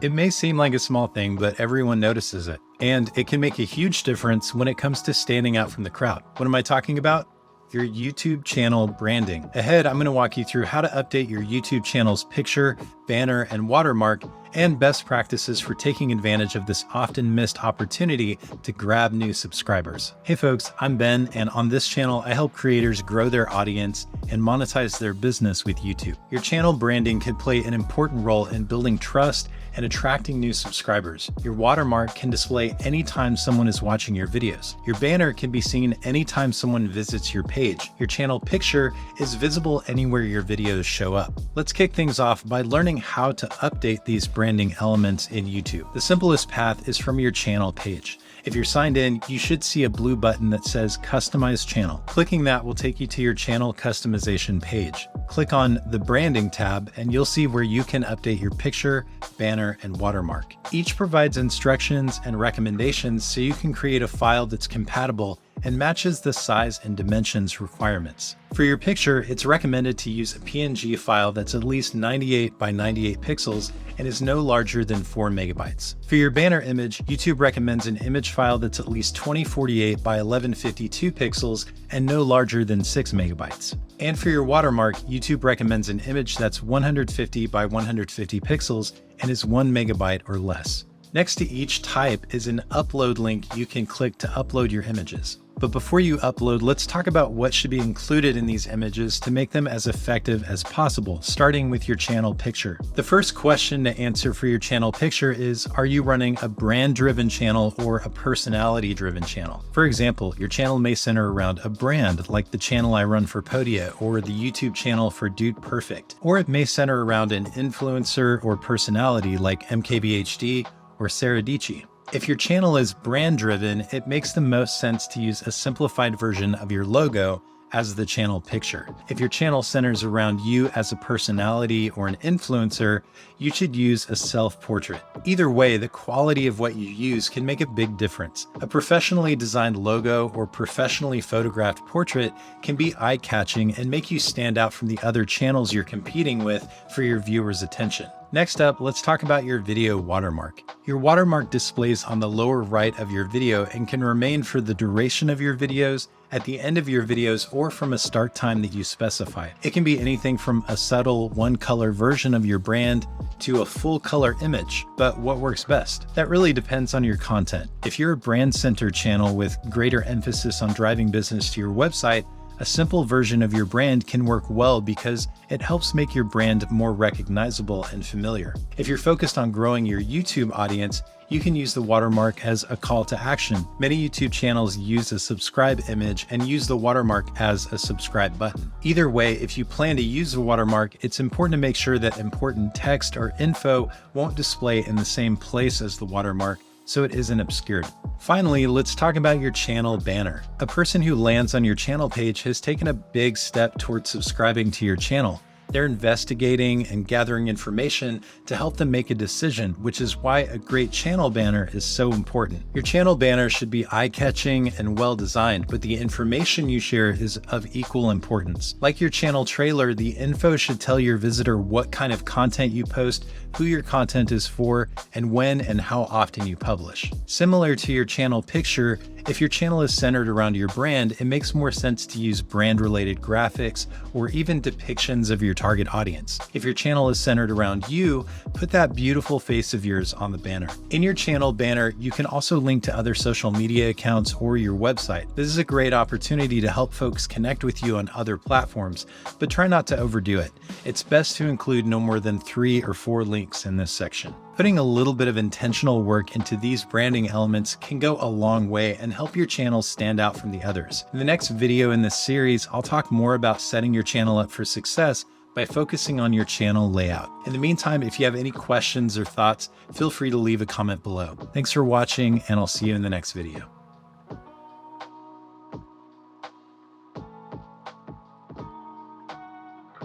It may seem like a small thing, but everyone notices it. And it can make a huge difference when it comes to standing out from the crowd. What am I talking about? Your YouTube channel branding. Ahead, I'm going to walk you through how to update your YouTube channel's picture, banner, and watermark, and best practices for taking advantage of this often missed opportunity to grab new subscribers. Hey folks, I'm Ben, and on this channel, I help creators grow their audience and monetize their business with YouTube. Your channel branding can play an important role in building trust and attracting new subscribers. Your watermark can display anytime someone is watching your videos. Your banner can be seen anytime someone visits your page. Your channel picture is visible anywhere your videos show up. Let's kick things off by learning how to update these branding elements in YouTube. The simplest path is from your channel page. If you're signed in, you should see a blue button that says Customize Channel. Clicking that will take you to your channel customization page. Click on the Branding tab and you'll see where you can update your picture, banner, and watermark. Each provides instructions and recommendations so you can create a file that's compatible and matches the size and dimensions requirements. For your picture, it's recommended to use a PNG file that's at least 98 by 98 pixels and is no larger than 4 megabytes. For your banner image, YouTube recommends an image file that's at least 2048 by 1152 pixels and no larger than 6 megabytes. And for your watermark, YouTube recommends an image that's 150 by 150 pixels and is 1 megabyte or less. Next to each type is an upload link you can click to upload your images. But before you upload, let's talk about what should be included in these images to make them as effective as possible, starting with your channel picture. The first question to answer for your channel picture is, are you running a brand-driven channel or a personality-driven channel? For example, your channel may center around a brand like the channel I run for Podia or the YouTube channel for Dude Perfect, or it may center around an influencer or personality like MKBHD or Sarah Dici. If your channel is brand-driven, it makes the most sense to use a simplified version of your logo as the channel picture. If your channel centers around you as a personality or an influencer, you should use a self-portrait. Either way, the quality of what you use can make a big difference. A professionally designed logo or professionally photographed portrait can be eye-catching and make you stand out from the other channels you're competing with for your viewers' attention. Next up, let's talk about your video watermark. Your watermark displays on the lower right of your video and can remain for the duration of your videos, at the end of your videos, or from a start time that you specify. It can be anything from a subtle one-color version of your brand to a full-color image, but what works best? That really depends on your content. If you're a brand-centered channel with greater emphasis on driving business to your website, a simple version of your brand can work well because it helps make your brand more recognizable and familiar. If you're focused on growing your YouTube audience, you can use the watermark as a call to action. Many YouTube channels use a subscribe image and use the watermark as a subscribe button. Either way, if you plan to use the watermark, it's important to make sure that important text or info won't display in the same place as the watermark, so it isn't obscured. Finally, let's talk about your channel banner. A person who lands on your channel page has taken a big step towards subscribing to your channel. They're investigating and gathering information to help them make a decision, which is why a great channel banner is so important. Your channel banner should be eye-catching and well-designed, but the information you share is of equal importance. Like your channel trailer, the info should tell your visitor what kind of content you post, who your content is for, and when and how often you publish. Similar to your channel picture, if your channel is centered around your brand, it makes more sense to use brand-related graphics or even depictions of your target audience. If your channel is centered around you, put that beautiful face of yours on the banner. In your channel banner, you can also link to other social media accounts or your website. This is a great opportunity to help folks connect with you on other platforms, but try not to overdo it. It's best to include no more than 3 or 4 links in this section. Putting a little bit of intentional work into these branding elements can go a long way and help your channel stand out from the others. In the next video in this series, I'll talk more about setting your channel up for success by focusing on your channel layout. In the meantime, if you have any questions or thoughts, feel free to leave a comment below. Thanks for watching, and I'll see you in the next video.